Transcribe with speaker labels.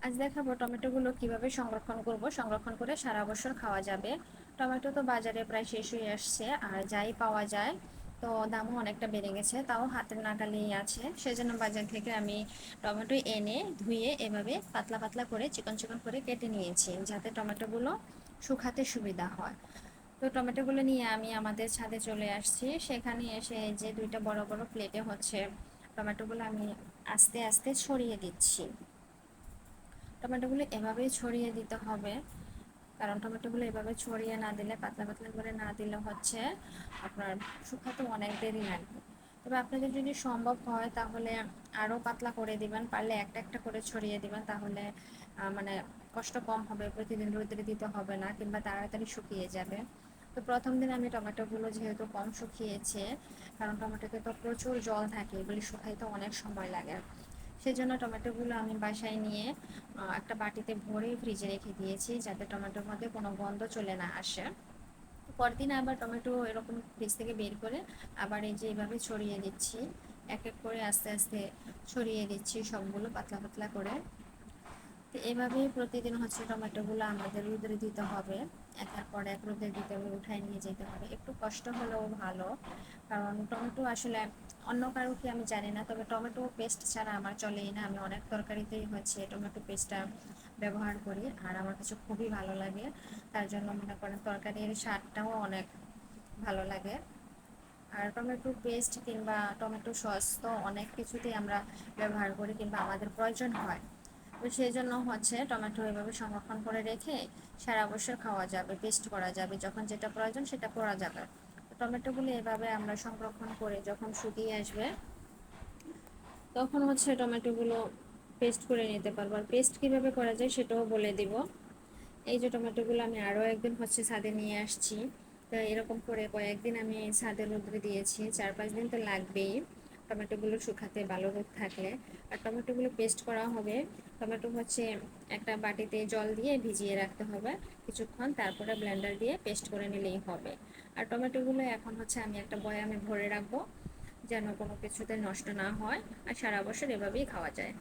Speaker 1: আজ দেখাবো টমেটোগুলো কিভাবে সংরক্ষণ করব, সংরক্ষণ করে সারা বছর খাওয়া যাবে। টমেটো তো বাজারে প্রায় শেষ হয়ে আসছে, আর যাই পাওয়া যায় তো দামও অনেকটা বেড়ে গেছে, তাও হাতের নাগালেই আছে। সেজন্য বাজার থেকে আমি টমেটো এনে ধুয়ে এভাবে পাতলা পাতলা করে চিকন চিকন করে কেটে নিয়েছি, যাতে টমেটোগুলো শুকাতে সুবিধা হয়। তো টমেটোগুলো নিয়ে আমি আমাদের ছাদে চলে আসছি। সেখানে এসে যে দুইটা বড় বড় প্লেটে হচ্ছে টমেটোগুলো আমি আস্তে আস্তে ছড়িয়ে দিচ্ছি। টমেটোগুলো এভাবেই ছড়িয়ে দিতে হবে, কারণ টমেটোগুলো এভাবে ছড়িয়ে না দিলে, পাতলা পাতলা করে না দিলে হচ্ছে আপনার শুকাতে অনেক দেরি লাগবে। তবে আপনাদের যদি সম্ভব হয় তাহলে আরও পাতলা করে দিবেন, পারলে একটা একটা করে ছড়িয়ে দিবেন, তাহলে মানে কষ্ট কম হবে, প্রতিদিন রোদে দিতে হবে না, কিংবা তাড়াতাড়ি শুকিয়ে যাবে। তো প্রথম দিন আমি টমেটোগুলো যেহেতু কম শুকিয়েছে, কারণ টমেটোতে তো প্রচুর জল থাকে, এগুলি শুকাইতে অনেক সময় লাগে, সেজন্য টমেটোগুলো আমি বাসায় নিয়ে একটা বাটিতে ভরে ফ্রিজে রেখে দিয়েছি, যাতে টমেটোর মধ্যে কোনো গন্ধ চলে না আসে। পরদিন আবার টমেটো এরকম ফ্রিজ থেকে বের করে আবার এই যে এইভাবে ছড়িয়ে দিচ্ছি, এক এক করে আস্তে আস্তে ছড়িয়ে দিচ্ছি সবগুলো পাতলা পাতলা করে। তো এভাবেই প্রতিদিন হচ্ছে টমেটোগুলো আমাদের রোদে দিতে হবে, একের পর এক রোদে দিতে হবে, উঠায় নিয়ে যেতে হবে, একটু কষ্ট হলেও ভালো। কারণ টমেটো আসলে অন্য কারো কি আমি জানি না, তবে টমেটো পেস্ট ছাড়া আমার চলেই না। আমি অনেক তরকারিতেই হচ্ছে টমেটো পেস্টটা ব্যবহার করি, আর আমার কাছে খুবই ভালো লাগে। তার জন্য মনে করেন তরকারির স্বাদটাও অনেক ভালো লাগে। আর টমেটো পেস্ট কিংবা টমেটো সস তো অনেক কিছুতেই আমরা ব্যবহার করি কিংবা আমাদের প্রয়োজন হয়। তো সেই জন্য হচ্ছে টমেটো এভাবে সংরক্ষণ করে রেখে সারা বছর খাওয়া যাবে, পেস্ট করা যাবে, যখন যেটা প্রয়োজন সেটা করা যাবে। টমেটোগুলো এভাবে আমরা সংরক্ষণ করে যখন শুকিয়ে আসবে তখন হচ্ছে টমেটোগুলো পেস্ট করে নিতে পারবো। আর পেস্ট কীভাবে করা যায় সেটাও বলে দিব। এই যে টমেটোগুলো আমি আরও একদিন হচ্ছে ছাদে নিয়ে আসছি, তো এরকম করে কয়েকদিন আমি ছাদে রোদ্রে দিয়েছি, 4-5 দিন তো লাগবেই টমেটোগুলো শুকাতে, ভালো রোদ থাকলে। আর টমেটোগুলো পেস্ট করা হবে, টমেটো হচ্ছে একটা বাটিতে জল দিয়ে ভিজিয়ে রাখতে হবে কিছুক্ষণ, তারপরে ব্লেন্ডার দিয়ে পেস্ট করে নিলেই হবে। আর টমেটোগুলো এখন হচ্ছে আমি একটা বয়ামে ভরে রাখবো, যেন কোনো কিছুতে নষ্ট না হয়, আর সারা বছর এভাবেই খাওয়া যায়।